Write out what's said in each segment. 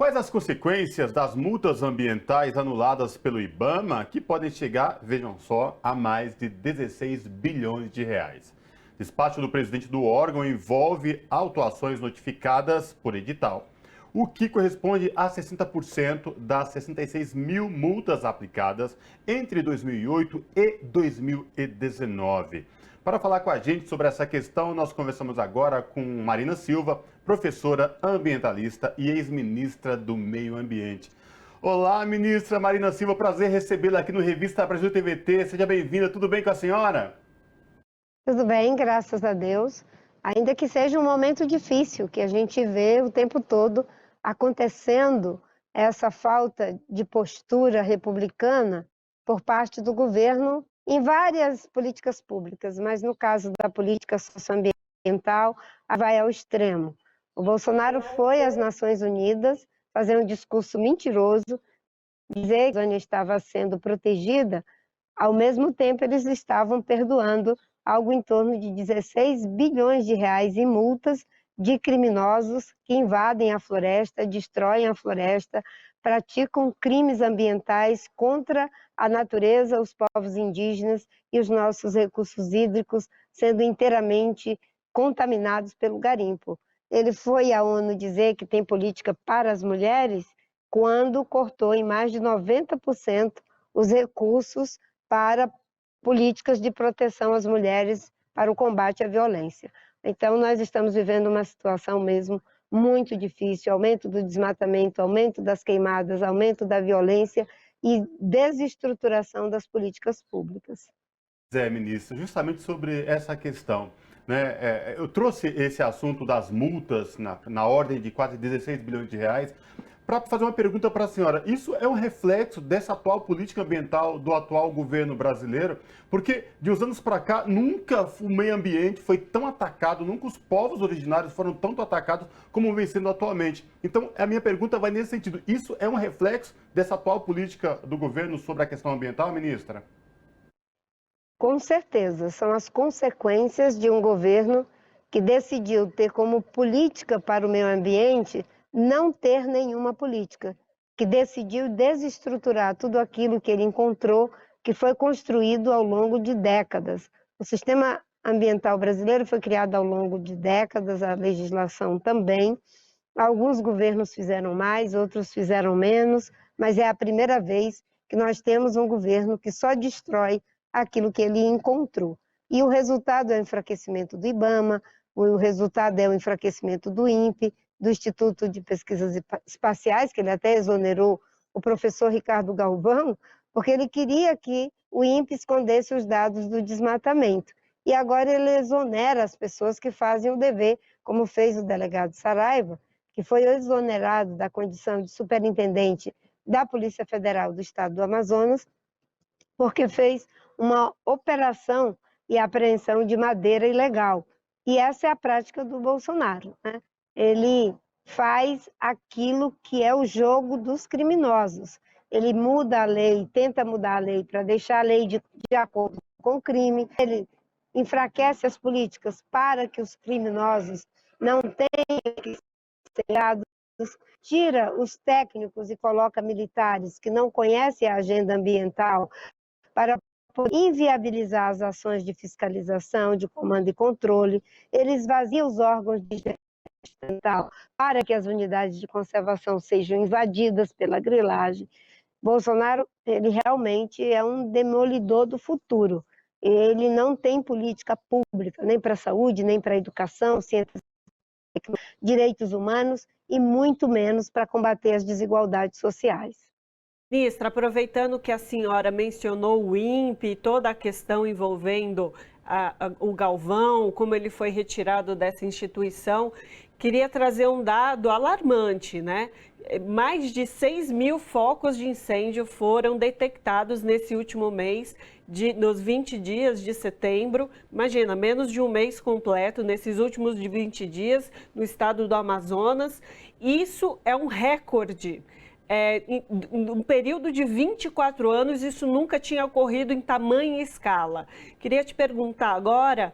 Quais as consequências das multas ambientais anuladas pelo IBAMA, que podem chegar, vejam só, a mais de 16 bilhões de reais? Despacho do presidente do órgão envolve autuações notificadas por edital, o que corresponde a 60% das 66 mil multas aplicadas entre 2008 e 2019. Para falar com a gente sobre essa questão, nós conversamos agora com Marina Silva, professora ambientalista e ex-ministra do Meio Ambiente. Olá, ministra Marina Silva, prazer recebê-la aqui no Revista Brasil TVT. Seja bem-vinda, tudo bem com a senhora? Tudo bem, graças a Deus. Ainda que seja um momento difícil, que a gente vê o tempo todo acontecendo essa falta de postura republicana por parte do governo em várias políticas públicas, mas no caso da política socioambiental, vai ao extremo. O Bolsonaro foi às Nações Unidas fazer um discurso mentiroso, dizer que a Amazônia estava sendo protegida, ao mesmo tempo eles estavam perdoando algo em torno de 16 bilhões de reais em multas de criminosos que invadem a floresta, destroem a floresta, praticam crimes ambientais contra a natureza, os povos indígenas e os nossos recursos hídricos sendo inteiramente contaminados pelo garimpo. Ele foi à ONU dizer que tem política para as mulheres quando cortou em mais de 90% os recursos para políticas de proteção às mulheres para o combate à violência. Então, nós estamos vivendo uma situação mesmo muito difícil, aumento do desmatamento, aumento das queimadas, aumento da violência e desestruturação das políticas públicas. Ministro, justamente sobre essa questão, né? Eu trouxe esse assunto das multas na ordem de quase 16 bilhões de reais para fazer uma pergunta para a senhora. Isso é um reflexo dessa atual política ambiental do atual governo brasileiro? Porque de uns anos para cá, nunca o meio ambiente foi tão atacado, nunca os povos originários foram tanto atacados como vem sendo atualmente. Então, a minha pergunta vai nesse sentido. Isso é um reflexo dessa atual política do governo sobre a questão ambiental, ministra? Com certeza, são as consequências de um governo que decidiu ter como política para o meio ambiente não ter nenhuma política, que decidiu desestruturar tudo aquilo que ele encontrou, que foi construído ao longo de décadas. O sistema ambiental brasileiro foi criado ao longo de décadas, a legislação também. Alguns governos fizeram mais, outros fizeram menos, mas é a primeira vez que nós temos um governo que só destrói aquilo que ele encontrou. E o resultado é o enfraquecimento do IBAMA, o resultado é o enfraquecimento do INPE, do Instituto de Pesquisas Espaciais, que ele até exonerou o professor Ricardo Galvão, porque ele queria que o INPE escondesse os dados do desmatamento. E agora ele exonera as pessoas que fazem o dever, como fez o delegado Saraiva, que foi exonerado da condição de superintendente da Polícia Federal do Estado do Amazonas, porque fez uma operação e apreensão de madeira ilegal. E essa é a prática do Bolsonaro, né? Ele faz aquilo que é o jogo dos criminosos. Ele muda a lei, tenta mudar a lei para deixar a lei de acordo com o crime. Ele enfraquece as políticas para que os criminosos não tenham que ser criados, tira os técnicos e coloca militares que não conhecem a agenda ambiental para inviabilizar as ações de fiscalização, de comando e controle. Ele esvazia os órgãos de para que as unidades de conservação sejam invadidas pela grilagem. Bolsonaro, ele realmente é um demolidor do futuro. Ele não tem política pública, nem para a saúde, nem para a educação, ciências, direitos humanos e muito menos para combater as desigualdades sociais. Ministra, aproveitando que a senhora mencionou o INPE e toda a questão envolvendo o Galvão, como ele foi retirado dessa instituição, queria trazer um dado alarmante, né? Mais de 6 mil focos de incêndio foram detectados nesse último mês, nos 20 dias de setembro. Imagina, menos de um mês completo nesses últimos 20 dias no estado do Amazonas. Isso é um recorde. em um período de 24 anos, isso nunca tinha ocorrido em tamanha escala. Queria te perguntar agora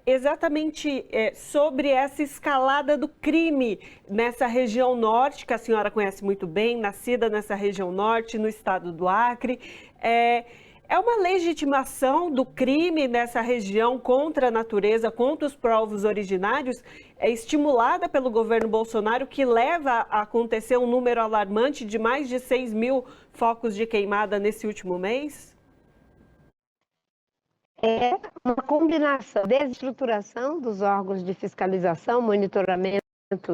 exatamente sobre essa escalada do crime nessa região norte, que a senhora conhece muito bem, nascida nessa região norte, no estado do Acre. É uma legitimação do crime nessa região contra a natureza, contra os povos originários, estimulada pelo governo Bolsonaro, que leva a acontecer um número alarmante de mais de 6 mil focos de queimada nesse último mês? É uma combinação, desestruturação dos órgãos de fiscalização, monitoramento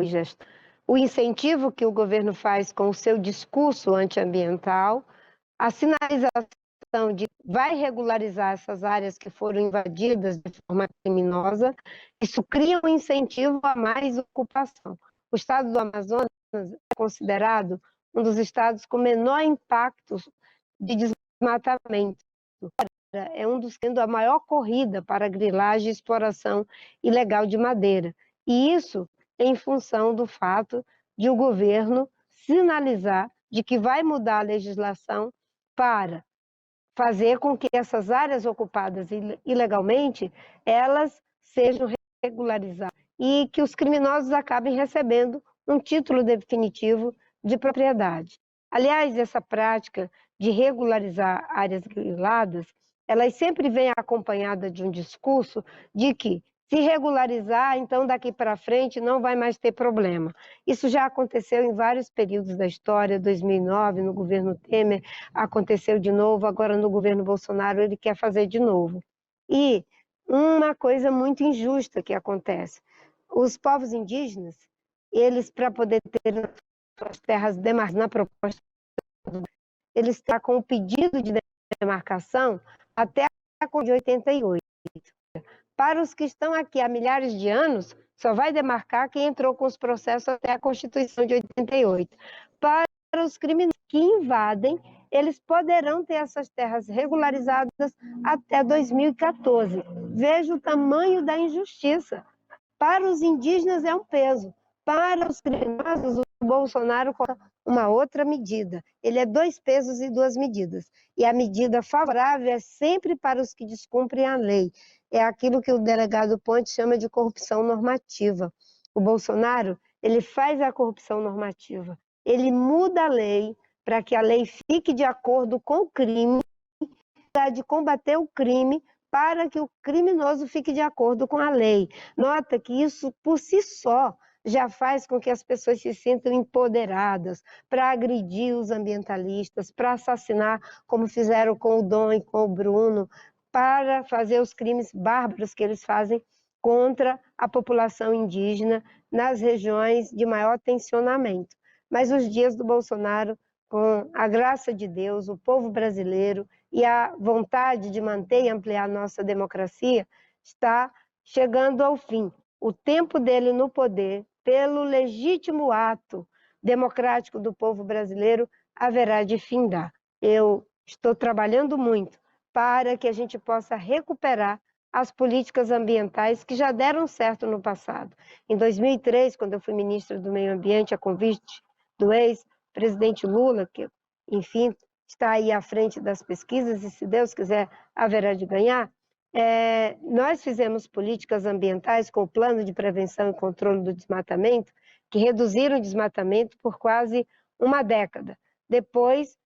e gestão, o incentivo que o governo faz com o seu discurso antiambiental, a sinalização de vai regularizar essas áreas que foram invadidas de forma criminosa, isso cria um incentivo a mais ocupação. O estado do Amazonas é considerado um dos estados com menor impacto de desmatamento. É um dos tendo a maior corrida para grilagem e exploração ilegal de madeira. E isso em função do fato de o governo sinalizar de que vai mudar a legislação para fazer com que essas áreas ocupadas ilegalmente, elas sejam regularizadas e que os criminosos acabem recebendo um título definitivo de propriedade. Aliás, essa prática de regularizar áreas griladas, elas sempre vem acompanhada de um discurso de que se regularizar, então daqui para frente não vai mais ter problema. Isso já aconteceu em vários períodos da história, 2009, no governo Temer, aconteceu de novo, agora no governo Bolsonaro ele quer fazer de novo. E uma coisa muito injusta que acontece, os povos indígenas, eles para poder ter suas terras demarcadas na proposta, eles estão com o pedido de demarcação até a Constituição de 88. Para os que estão aqui há milhares de anos, só vai demarcar quem entrou com os processos até a Constituição de 88. Para os criminosos que invadem, eles poderão ter essas terras regularizadas até 2014. Veja o tamanho da injustiça. Para os indígenas é um peso. Para os criminosos, o Bolsonaro coloca uma outra medida. Ele é 2 pesos e 2 medidas. E a medida favorável é sempre para os que descumprem a lei. É aquilo que o delegado Ponte chama de corrupção normativa. O Bolsonaro, ele faz a corrupção normativa. Ele muda a lei para que a lei fique de acordo com o crime, de combater o crime, para que o criminoso fique de acordo com a lei. Nota que isso, por si só, já faz com que as pessoas se sintam empoderadas para agredir os ambientalistas, para assassinar, como fizeram com o Dom e com o Bruno, para fazer os crimes bárbaros que eles fazem contra a população indígena nas regiões de maior tensionamento. Mas os dias do Bolsonaro, com a graça de Deus, o povo brasileiro e a vontade de manter e ampliar nossa democracia, está chegando ao fim. O tempo dele no poder, pelo legítimo ato democrático do povo brasileiro, haverá de findar. Eu estou trabalhando muito para que a gente possa recuperar as políticas ambientais que já deram certo no passado. Em 2003, quando eu fui ministra do Meio Ambiente, a convite do ex-presidente Lula, que, enfim, está aí à frente das pesquisas e, se Deus quiser, haverá de ganhar, nós fizemos políticas ambientais com o Plano de Prevenção e Controle do Desmatamento, que reduziram o desmatamento por quase uma década. Depois,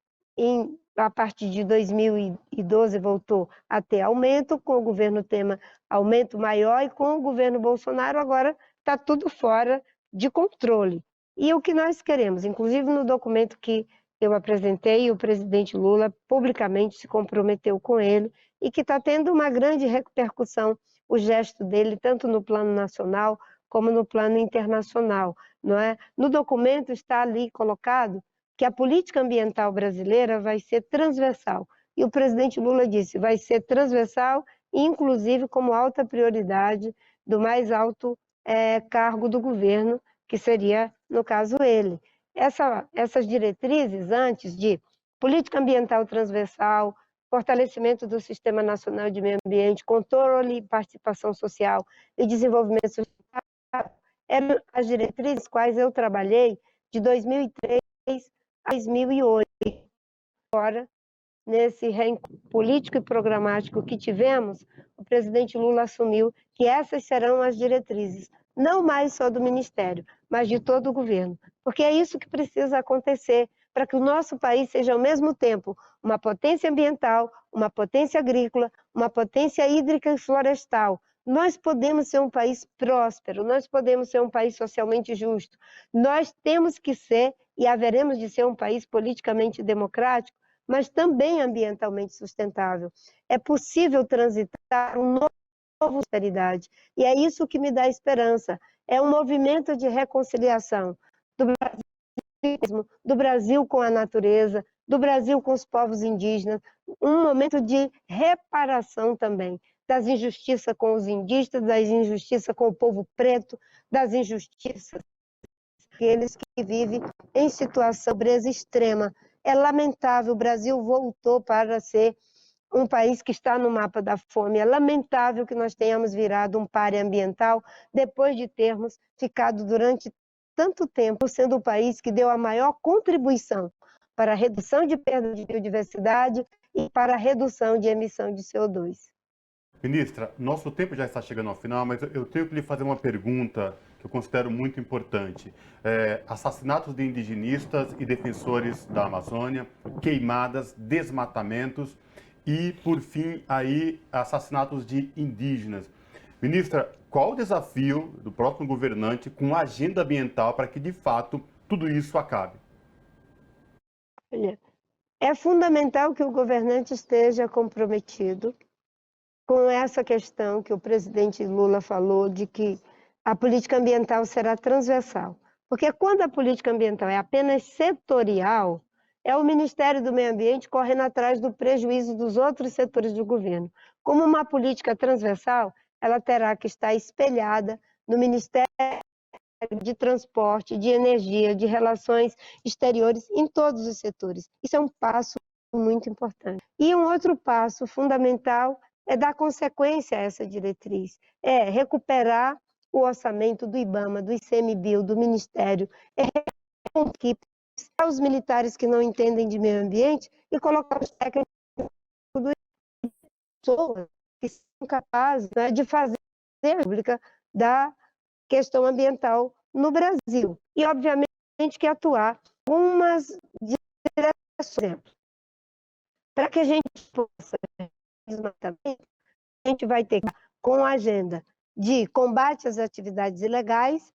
a partir de 2012, voltou a ter aumento, com o governo Temer, aumento maior, e com o governo Bolsonaro, agora está tudo fora de controle. E o que nós queremos, inclusive no documento que eu apresentei, o presidente Lula publicamente se comprometeu com ele, e que está tendo uma grande repercussão, o gesto dele, tanto no plano nacional como no plano internacional, não é? No documento está ali colocado que a política ambiental brasileira vai ser transversal. E o presidente Lula disse, vai ser transversal, inclusive como alta prioridade do mais alto cargo do governo, que seria, no caso, ele. Essas diretrizes, antes de política ambiental transversal, fortalecimento do Sistema Nacional de Meio Ambiente, controle e participação social e desenvolvimento social, eram as diretrizes quais eu trabalhei de 2003 2008. Agora, nesse reencontro político e programático que tivemos, o presidente Lula assumiu que essas serão as diretrizes, não mais só do Ministério, mas de todo o governo. Porque é isso que precisa acontecer para que o nosso país seja, ao mesmo tempo, uma potência ambiental, uma potência agrícola, uma potência hídrica e florestal. Nós podemos ser um país próspero, nós podemos ser um país socialmente justo. Nós temos que ser, e haveremos de ser, um país politicamente democrático, mas também ambientalmente sustentável. É possível transitar um novo prosperidade, e é isso que me dá esperança. É um movimento de reconciliação do Brasil com a natureza, do Brasil com os povos indígenas, um momento de reparação também, das injustiças com os indígenas, das injustiças com o povo preto, das injustiças aqueles que vivem em situação de pobreza extrema. É lamentável, o Brasil voltou para ser um país que está no mapa da fome. É lamentável que nós tenhamos virado um pária ambiental depois de termos ficado durante tanto tempo sendo o país que deu a maior contribuição para a redução de perda de biodiversidade e para a redução de emissão de CO2. Ministra, nosso tempo já está chegando ao final, mas eu tenho que lhe fazer uma pergunta que eu considero muito importante. Assassinatos de indigenistas e defensores da Amazônia, queimadas, desmatamentos e, por fim, aí, assassinatos de indígenas. Ministra, qual o desafio do próximo governante com a agenda ambiental para que, de fato, tudo isso acabe? Olha, é fundamental que o governante esteja comprometido com essa questão que o presidente Lula falou, de que a política ambiental será transversal. Porque quando a política ambiental é apenas setorial, é o Ministério do Meio Ambiente correndo atrás do prejuízo dos outros setores do governo. Como uma política transversal, ela terá que estar espelhada no Ministério de Transporte, de Energia, de Relações Exteriores, em todos os setores. Isso é um passo muito importante. E um outro passo fundamental é dar consequência a essa diretriz, é recuperar o orçamento do IBAMA, do ICMBio, do Ministério, os militares que não entendem de meio ambiente e colocar os técnicos pessoas que são capazes, né, de fazer a pública da questão ambiental no Brasil. E, obviamente, que atuar algumas direções. Para que a gente possa desmatamento, a gente vai ter com a agenda de combate às atividades ilegais,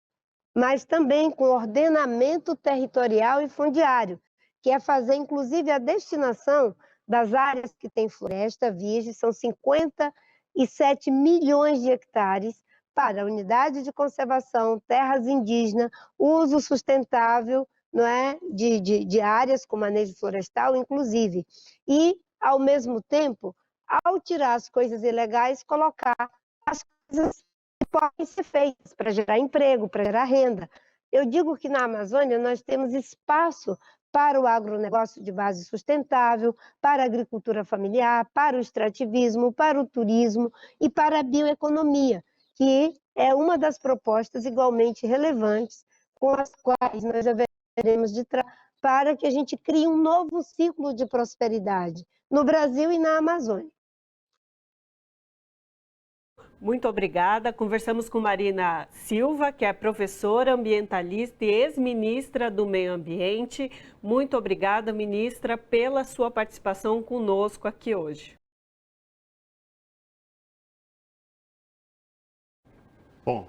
mas também com ordenamento territorial e fundiário, que é fazer, inclusive, a destinação das áreas que têm floresta virgem, são 57 milhões de hectares, para unidade de conservação, terras indígenas, uso sustentável, não é? de áreas com manejo florestal, inclusive. E, ao mesmo tempo, ao tirar as coisas ilegais, colocar as coisas que podem ser feitas para gerar emprego, para gerar renda. Eu digo que na Amazônia nós temos espaço para o agronegócio de base sustentável, para a agricultura familiar, para o extrativismo, para o turismo e para a bioeconomia, que é uma das propostas igualmente relevantes com as quais nós haveremos de trabalhar para que a gente crie um novo ciclo de prosperidade no Brasil e na Amazônia. Muito obrigada. Conversamos com Marina Silva, que é professora ambientalista e ex-ministra do Meio Ambiente. Muito obrigada, ministra, pela sua participação conosco aqui hoje. Bom,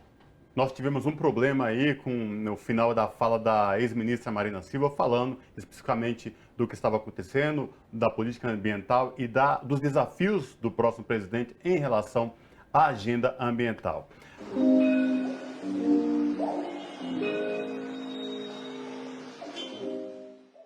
nós tivemos um problema aí no final da fala da ex-ministra Marina Silva, falando especificamente do que estava acontecendo, da política ambiental e dos desafios do próximo presidente em relação à agenda ambiental.